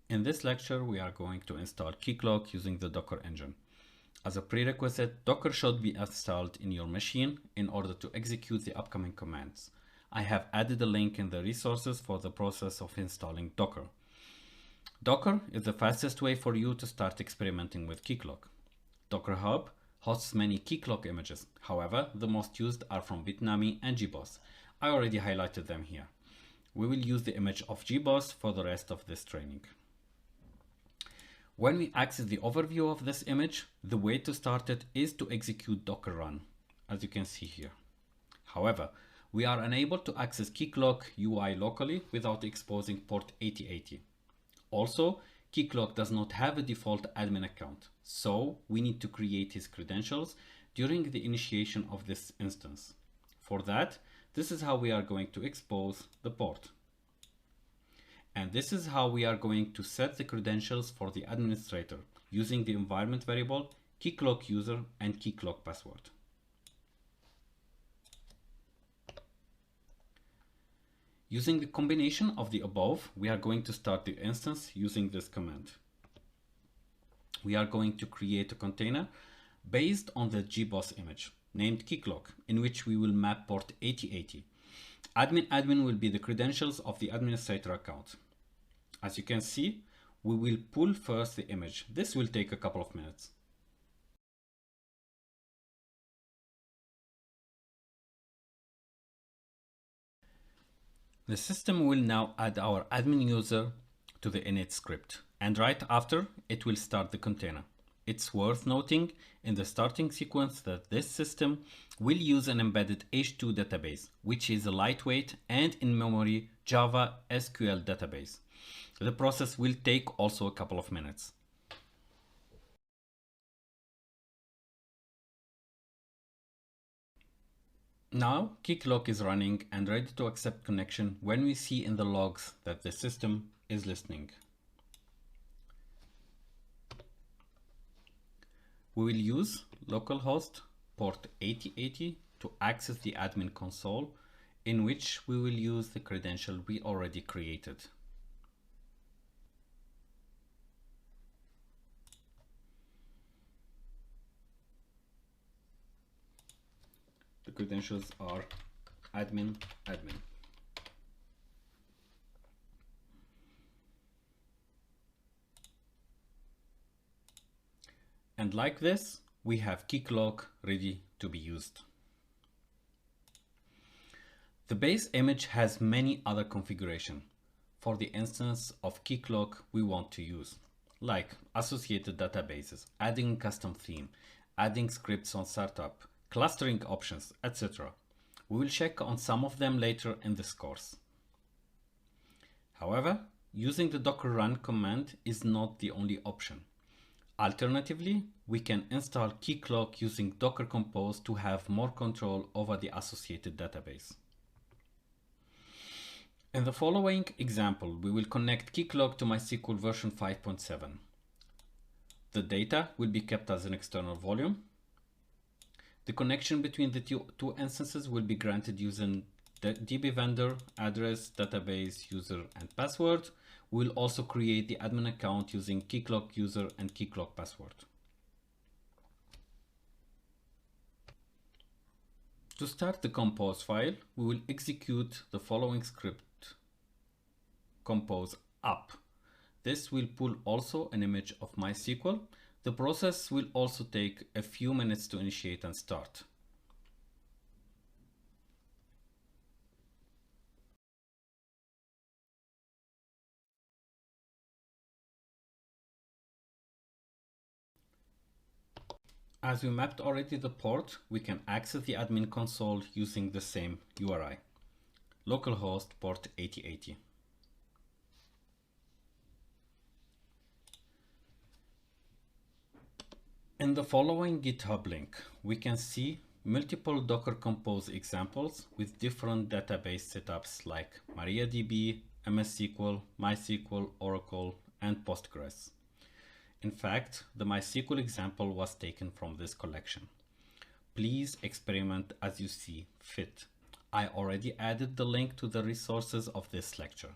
In this lecture, we are going to install Keycloak using the Docker engine. As a prerequisite, Docker should be installed in your machine in order to execute the upcoming commands. I have added a link in the resources for the process of installing Docker. Docker is the fastest way for you to start experimenting with Keycloak. Docker Hub hosts many Keycloak images. However, the most used are from Bitnami and GBoss. I already highlighted them here. We will use the image of GBoss for the rest of this training. When we access the overview of this image, the way to start it is to execute docker run, as you can see here. However, we are unable to access Keycloak UI locally without exposing port 8080. Also, Keycloak does not have a default admin account, so we need to create his credentials during the initiation of this instance. For that, this is how we are going to expose the port. And this is how we are going to set the credentials for the administrator using the environment variable, Keycloak user, and Keycloak password. Using the combination of the above, we are going to start the instance using this command. We are going to create a container based on the GBoss image named Keycloak, in which we will map port 8080. Admin will be the credentials of the administrator account. As you can see, we will pull first the image. This will take a couple of minutes. The system will now add our admin user to the init script, and right after, it will start the container. It's worth noting in the starting sequence that this system will use an embedded H2 database, which is a lightweight and in-memory Java SQL database. The process will take also a couple of minutes. Now Keycloak is running and ready to accept connection when we see in the logs that the system is listening. We will use localhost port 8080 to access the admin console, in which we will use the credential we already created. The credentials are admin. And like this, we have Keycloak ready to be used. The base image has many other configurations for the instance of Keycloak we want to use, like associated databases, adding custom theme, adding scripts on startup, clustering options, etc. We will check on some of them later in this course. However, using the docker run command is not the only option. Alternatively, we can install Keycloak using Docker Compose to have more control over the associated database. In the following example, we will connect Keycloak to MySQL version 5.7. The data will be kept as an external volume. The connection between the two instances will be granted using the DB vendor, address, database, user, and password. We'll also create the admin account using Keycloak user and Keycloak password. To start the compose file, we will execute the following script, compose app. This will pull also an image of MySQL. The process will also take a few minutes to initiate and start. As we mapped already the port, we can access the admin console using the same URI, localhost port 8080. In the following GitHub link, we can see multiple Docker Compose examples with different database setups like MariaDB, MS SQL, MySQL, Oracle, and Postgres. In fact, the MySQL example was taken from this collection. Please experiment as you see fit. I already added the link to the resources of this lecture.